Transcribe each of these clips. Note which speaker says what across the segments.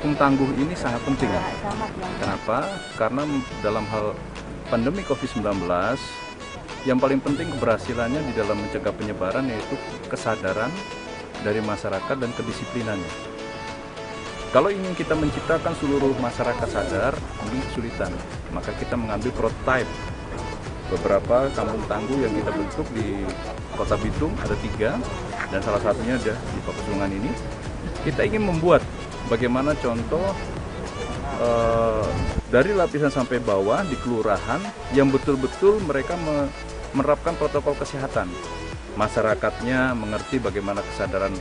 Speaker 1: kampung tangguh ini sangat penting. Kenapa? Karena dalam hal pandemi COVID-19, yang paling penting keberhasilannya di dalam mencegah penyebaran yaitu kesadaran dari masyarakat dan kedisiplinannya. Kalau ingin kita menciptakan seluruh masyarakat sadar, mungkin kesulitan. Maka kita mengambil prototype beberapa kampung tangguh yang kita bentuk di Kota Bitung, ada 3, dan salah satunya ada di Pakusungan ini. Kita ingin membuat bagaimana contoh dari lapisan sampai bawah di kelurahan yang betul-betul mereka menerapkan protokol kesehatan. Masyarakatnya mengerti bagaimana kesadaran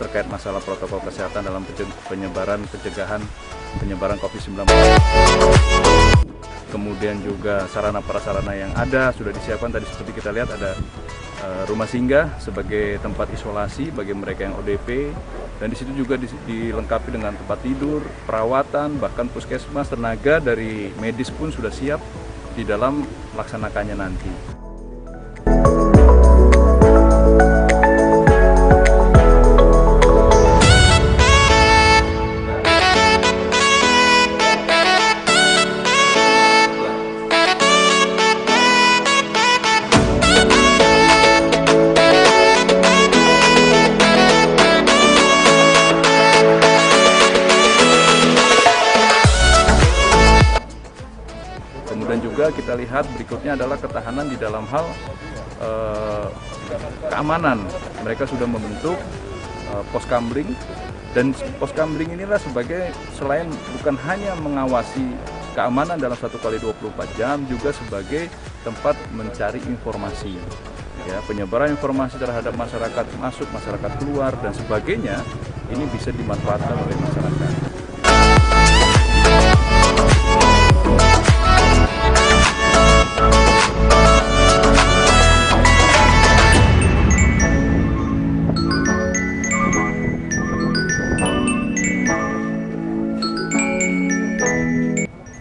Speaker 1: terkait masalah protokol kesehatan dalam pencegahan penyebaran COVID-19. Kemudian juga sarana prasarana yang ada sudah disiapkan. Tadi seperti kita lihat ada rumah singgah sebagai tempat isolasi bagi mereka yang ODP, dan di situ juga dilengkapi dengan tempat tidur, perawatan, bahkan puskesmas, tenaga dari medis pun sudah siap di dalam melaksanakannya nanti. Kemudian juga kita lihat berikutnya adalah ketahanan di dalam hal keamanan. Mereka sudah membentuk pos kamling, dan pos kamling inilah sebagai selain bukan hanya mengawasi keamanan dalam 1x24 jam, juga sebagai tempat mencari informasi. Ya, penyebaran informasi terhadap masyarakat masuk, masyarakat keluar, dan sebagainya, ini bisa dimanfaatkan oleh masyarakat.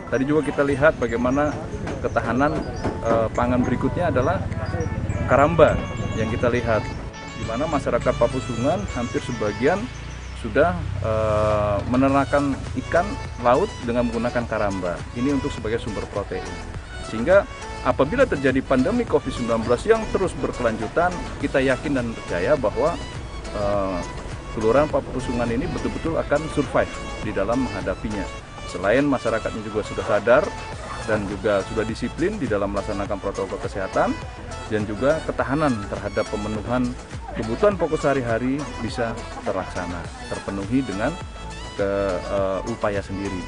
Speaker 1: Tadi juga kita lihat bagaimana ketahanan pangan berikutnya adalah karamba yang kita lihat, di mana masyarakat Pakusungan hampir sebagian sudah menernakan ikan laut dengan menggunakan karamba. Ini untuk sebagai sumber protein. Sehingga apabila terjadi pandemi COVID-19 yang terus berkelanjutan, kita yakin dan percaya bahwa Kelurahan Pakusungan ini betul-betul akan survive di dalam menghadapinya. Selain masyarakatnya juga sudah sadar dan juga sudah disiplin di dalam melaksanakan protokol kesehatan, dan juga ketahanan terhadap pemenuhan kebutuhan pokok sehari-hari bisa terlaksana, terpenuhi dengan upaya sendiri.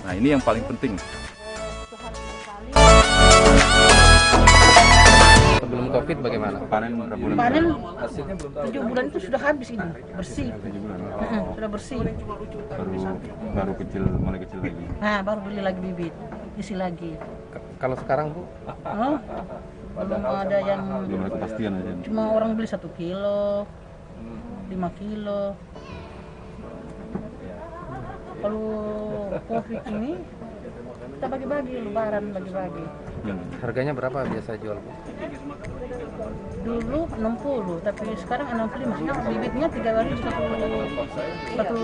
Speaker 1: Nah, ini yang paling penting.
Speaker 2: Sebelum COVID bagaimana?
Speaker 3: Panen berapa bulan?
Speaker 4: Panen
Speaker 3: Hasilnya belum tahu.
Speaker 4: 7 bulan itu sudah habis ini, bersih.
Speaker 3: 7 bulan.
Speaker 4: Sudah bersih.
Speaker 3: Baru kecil, mulai kecil lagi.
Speaker 4: Nah, baru beli lagi bibit, isi lagi.
Speaker 2: Kalau sekarang Bu,
Speaker 4: Oh, belum ada yang,
Speaker 3: Belum ada kepastian aja.
Speaker 4: cuma orang beli 1 kilo, 5 kilo. Kalau COVID ini kita bagi-bagi, lebaran bagi-bagi.
Speaker 2: harganya berapa biasa jual Bu?
Speaker 4: Dulu 60, tapi sekarang 65. Bibitnya 3.000, satu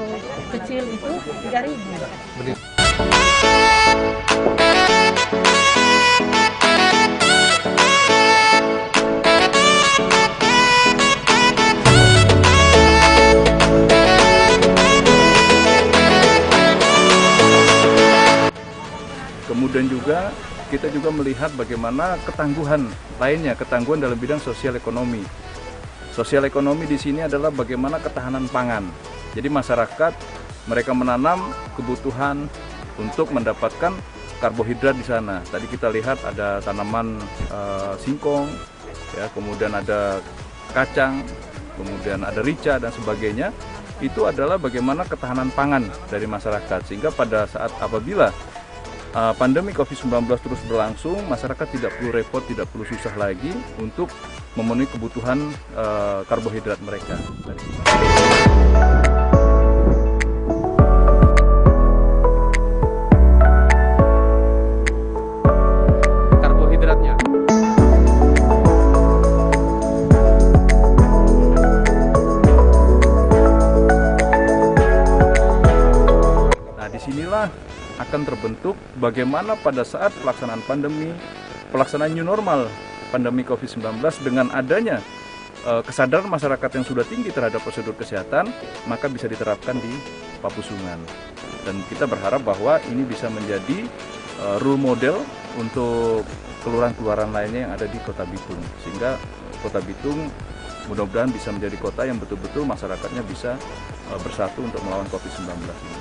Speaker 4: kecil itu 3.000.
Speaker 2: Beli.
Speaker 1: Kemudian juga kita juga melihat bagaimana ketangguhan lainnya, ketangguhan dalam bidang sosial ekonomi. Sosial ekonomi di sini adalah bagaimana ketahanan pangan. Jadi masyarakat mereka menanam kebutuhan untuk mendapatkan karbohidrat di sana. Tadi kita lihat ada tanaman singkong, ya, kemudian ada kacang, kemudian ada rica dan sebagainya. Itu adalah bagaimana ketahanan pangan dari masyarakat, sehingga pada saat apabila pandemi COVID-19 terus berlangsung, masyarakat tidak perlu repot, tidak perlu susah lagi untuk memenuhi kebutuhan karbohidrat mereka.
Speaker 2: Karbohidratnya.
Speaker 1: Nah, akan terbentuk bagaimana pada saat pelaksanaan pandemi, pelaksanaan new normal pandemi COVID-19 dengan adanya kesadaran masyarakat yang sudah tinggi terhadap prosedur kesehatan, maka bisa diterapkan di Papusungan. Dan kita berharap bahwa ini bisa menjadi role model untuk kelurahan-kelurahan lainnya yang ada di Kota Bitung, sehingga Kota Bitung mudah-mudahan bisa menjadi kota yang betul-betul masyarakatnya bisa bersatu untuk melawan COVID-19 ini.